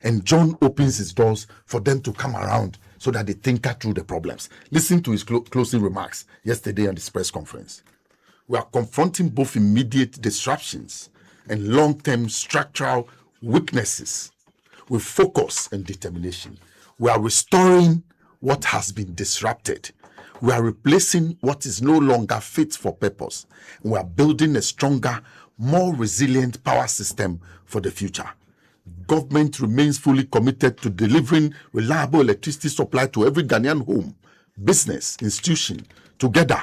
And John opens his doors for them to come around so that they think through the problems. Listen to his closing remarks yesterday at this press conference. We are confronting both immediate disruptions and long-term structural weaknesses with focus and determination. We are restoring what has been disrupted. We are replacing what is no longer fit for purpose. We are building a stronger, more resilient power system for the future. Government remains fully committed to delivering reliable electricity supply to every Ghanaian home, business, institution. Together,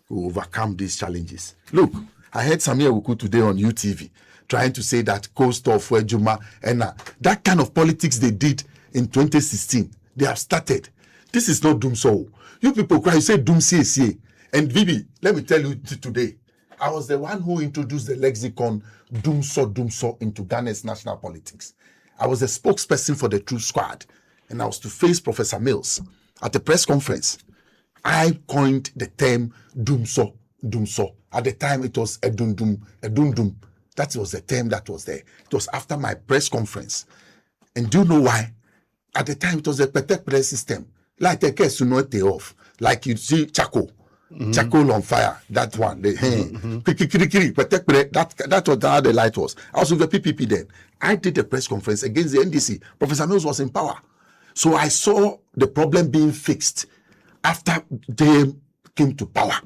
we will overcome these challenges. Look, I heard Samia Wuku today on UTV trying to say that cost of Juma and that kind of politics they did in 2016. They have started. This is not Dumsor. You people cry, you say Dumsor. And Vivi, let me tell you today, I was the one who introduced the lexicon Dumsor into Ghana's national politics. I was a spokesperson for the Truth Squad, and I was to face Professor Mills at the press conference. I coined the term Dumsor. At the time, it was Edundum. That was the term that was there. It was after my press conference. And do you know why? At the time, it was a protect system. Like a case to not off. Like you see charcoal. Charcoal on fire. That one. That was how the light was. I was with the PPP then. I did a press conference against the NDC. Professor Mills was in power. So I saw the problem being fixed after they came to power.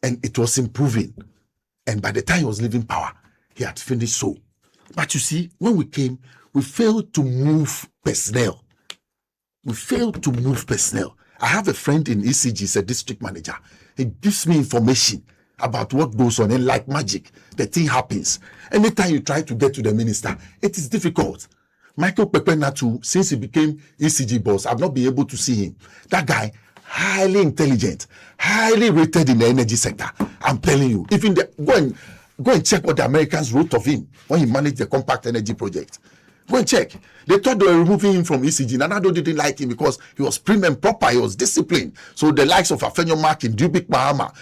And it was improving. And by the time he was leaving power, he had finished so. But you see, when we came, we failed to move personnel. I have a friend in ECG, he's a district manager. He gives me information about what goes on, and like magic, the thing happens. Anytime you try to get to the minister, it is difficult. Michael Pepenatu, since he became ECG boss, I've not been able to see him. That guy, highly intelligent, highly rated in the energy sector. I'm telling you, even go and check what the Americans wrote of him when he managed the compact energy project. Go and check. They thought they were removing him from ECG. Nanado didn't like him because he was prim and proper. He was disciplined. So the likes of Afenyo Mark and Dubik Mahama,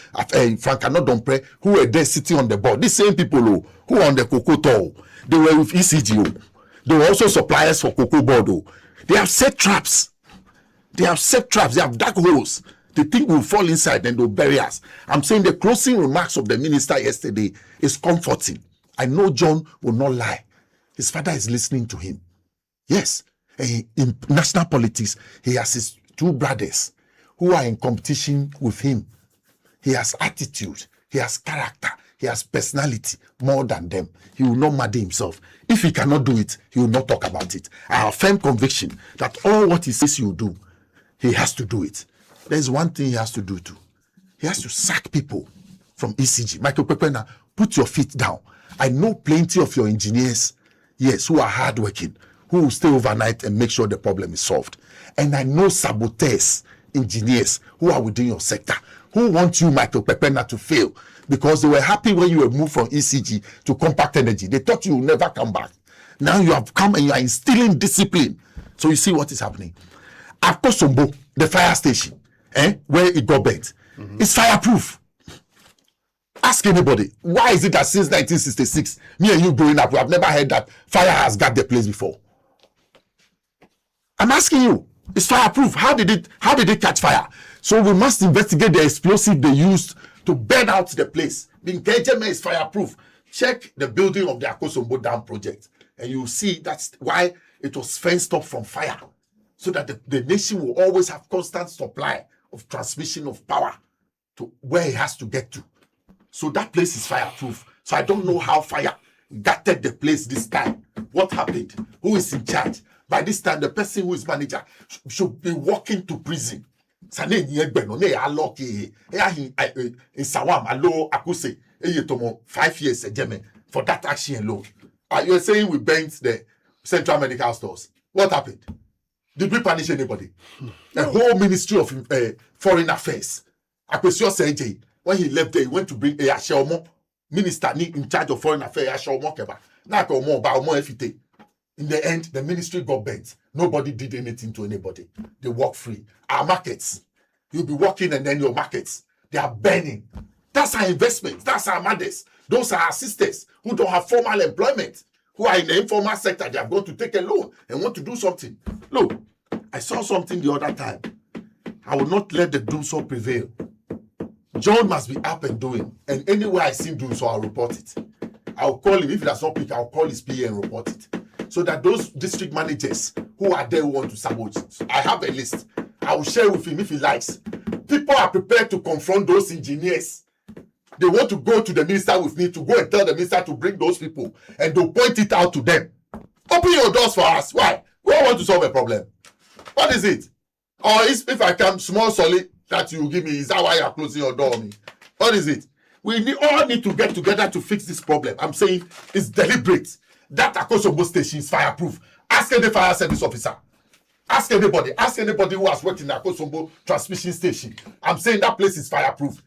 Frank Anodompre, who were there sitting on the board, these same people who were on the cocoa toll, they were with ECG. They were also suppliers for cocoa board. They have set traps. They have dark holes. They think we'll fall inside and they'll bury us. I'm saying the closing remarks of the minister yesterday is comforting. I know John will not lie. His father is listening to him. Yes, in national politics, he has his two brothers who are in competition with him. He has attitude, he has character, he has personality more than them. He will not muddy himself. If he cannot do it, he will not talk about it. I have firm conviction that all what he says he will do, he has to do it. There's one thing he has to do too. He has to sack people from ECG. Michael Pepena, put your feet down. I know plenty of your engineers, yes, who are hardworking, who will stay overnight and make sure the problem is solved. And I know saboteurs, engineers who are within your sector, who want you, Michael Pepena, to fail because they were happy when you were moved from ECG to compact energy. They thought you will never come back. Now you have come and you are instilling discipline. So you see what is happening. Akosombo, the fire station, where it got burnt, it's fireproof. Ask anybody, why is it that since 1966, me and you growing up, we have never heard that fire has got the place before? I'm asking you, it's fireproof. How did it catch fire? So we must investigate the explosive they used to burn out the place. The engagement is fireproof. Check the building of the Akosombo Dam project, and you see that's why it was fenced off from fire, so that the nation will always have constant supply of transmission of power to where it has to get to. So that place is fireproof. So I don't know how fire gutted the place this time. What happened? Who is in charge? By this time, the person who is manager should be walking to prison. 5 years for that action alone. You are saying we burnt the Central Medical Stores. What happened? Did we punish anybody? The whole Ministry of Foreign Affairs. Akwesio Seje, when he left there, he went to bring a minister in charge of foreign affairs. In the end, the ministry got bent. Nobody did anything to anybody. They walk free. Our markets, you'll be walking and then your markets, they are burning. That's our investment. That's our mothers. Those are our sisters who don't have formal employment, who are in the informal sector, they are going to take a loan and want to do something. Look, I saw something the other time. I will not let the Dumsor prevail. John must be up and doing. And anywhere I see Dumsor, I'll report it. I'll call him. If he does not pick, I'll call his PA and report it. So that those district managers who are there who want to sabotage it. I have a list. I will share with him if he likes. People are prepared to confront those engineers. They want to go to the minister with me to go and tell the minister to bring those people. And they'll point it out to them. Open your doors for us. Why? We all want to solve a problem. What is it? Or if I come small solid that you give me, is that why you're closing your door on me? What is it? We all need to get together to fix this problem. I'm saying it's deliberate. That Akosombo station is fireproof. Ask any fire service officer. Ask anybody who has worked in the Akosombo transmission station. I'm saying that place is fireproof.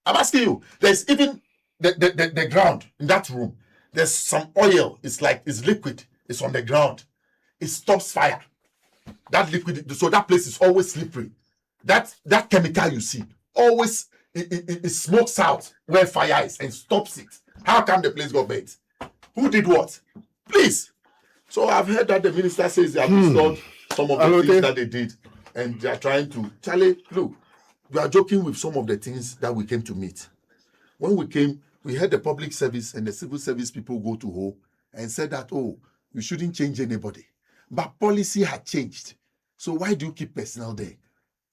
I'm asking you, there's even the ground in that room. There's some oil. It's liquid. It's on the ground. It stops fire. That liquid, so that place is always slippery. That chemical you see, always it smokes out where fire is and stops it. How come the place got burnt? Who did what? Please. So I've heard that the minister says they have installed some of the things that they did, and they are trying to. Charlie, look, we are joking with some of the things that we came to meet. When we came, we had the public service and the civil service people go to Ho and said that, oh, you shouldn't change anybody. But policy had changed. So why do you keep personnel there?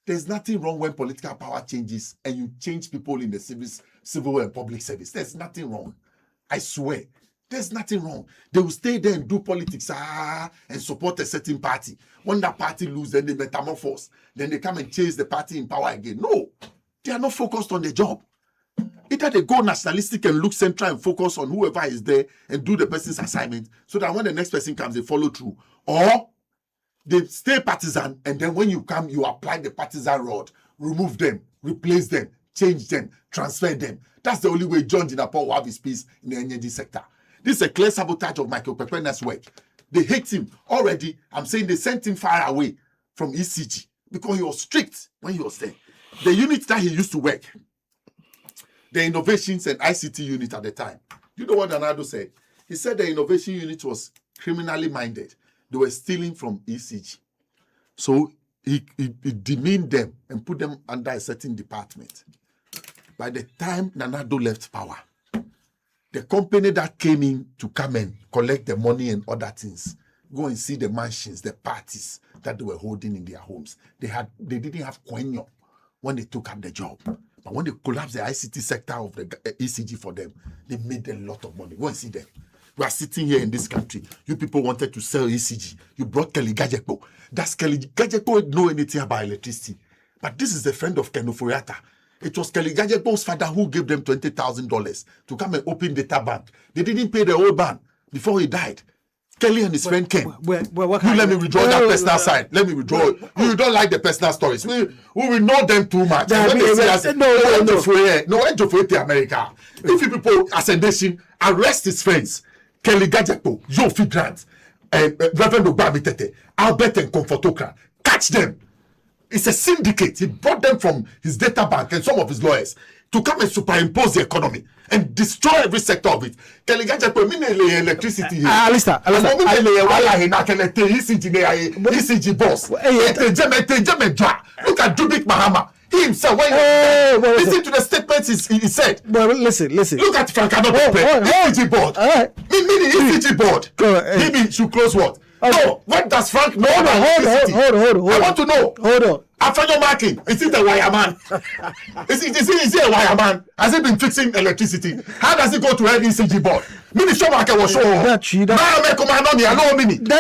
There's nothing wrong when political power changes and you change people in the civil and public service. There's nothing wrong. I swear. There's nothing wrong. They will stay there and do politics and support a certain party. When that party loses, then they metamorphose. Then they come and chase the party in power again. No. They are not focused on the job. Either they go nationalistic and look central and focus on whoever is there and do the person's assignment so that when the next person comes, they follow through. Or they stay partisan, and then when you come, you apply the partisan rod, remove them, replace them, change them, transfer them. That's the only way John Jinapor will have his peace in the energy sector. This is a clear sabotage of Michael Pepena's work. They hate him already. I'm saying they sent him far away from ECG because he was strict when he was there. The unit that he used to work, the innovations and ICT unit at the time. You know what Nanado said? He said the innovation unit was criminally minded. They were stealing from ECG. So he demeaned them and put them under a certain department. By the time Nanado left power, the company that came in to come and collect the money and other things, go and see the mansions, the parties that they were holding in their homes. They didn't have quenyo when they took up the job. But when they collapsed the ICT sector of the ECG for them, they made a lot of money. Go and see them. We are sitting here in this country. You people wanted to sell ECG. You brought Kelly Gajekpo. Does Kelly Gajekpo know anything about electricity? But this is a friend of Ken Oforiatta. It was Kelly Gajekpo's father who gave them $20,000 to come and open data bank. They didn't pay the old man before he died. Kelly and his friend came. Let me withdraw that personal side. Let me withdraw. You don't like the personal stories. We will know them too much. No, America. If you people, as a nation, arrest his friends, Kelly Gajekpo, Jofi Grant, Reverend Obami Tete, Albert and Comfortokra, catch them. It's a syndicate. He brought them from his data bank and some of his lawyers to come and superimpose the economy and destroy every sector of it. Kelly Gajekpo, electricity here. Alistair. ECG boss. Look at Dubik Mahama. He himself, listen to the statements he said. Well, listen. Look at Frank ECG board. Meaning ECG board. Maybe should close what? No, what does Frank know about electricity? Hold on. I want to know. Hold on. After your marking, is it a wire man? Is he a wire man? Has he been fixing electricity? How does he go to an ECG board? Minister market was show. That tree. That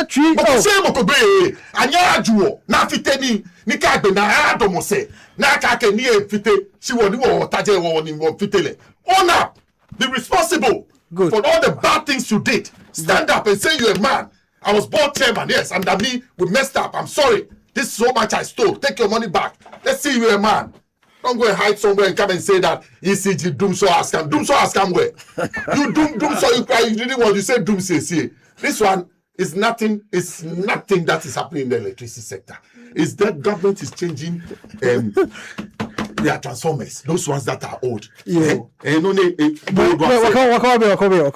tree. But say mokobe. Anya juo. Na fiteni. Nika be na adomo se. Na kake ni fite. She woni wo taje wo ni wo fitele. Own up. Be responsible. Good. For all the bad things you did. Stand up and say you're a man. I was board chairman, yes, and that me, we messed up. I'm sorry. This is so much I stole. Take your money back. Let's see you're a man. Don't go and hide somewhere and come and say that ECG Dumsor Askam. Dumsor Askam where? You Dumsor, you cry, you didn't want to say Dumsor. This one is nothing that is happening in the electricity sector. Is that government is changing They are transformers. Those ones that are old. Yeah.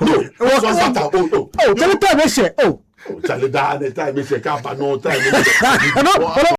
No, those ones that are old. Oh, tell me time, oh. Charlie, that time, no time.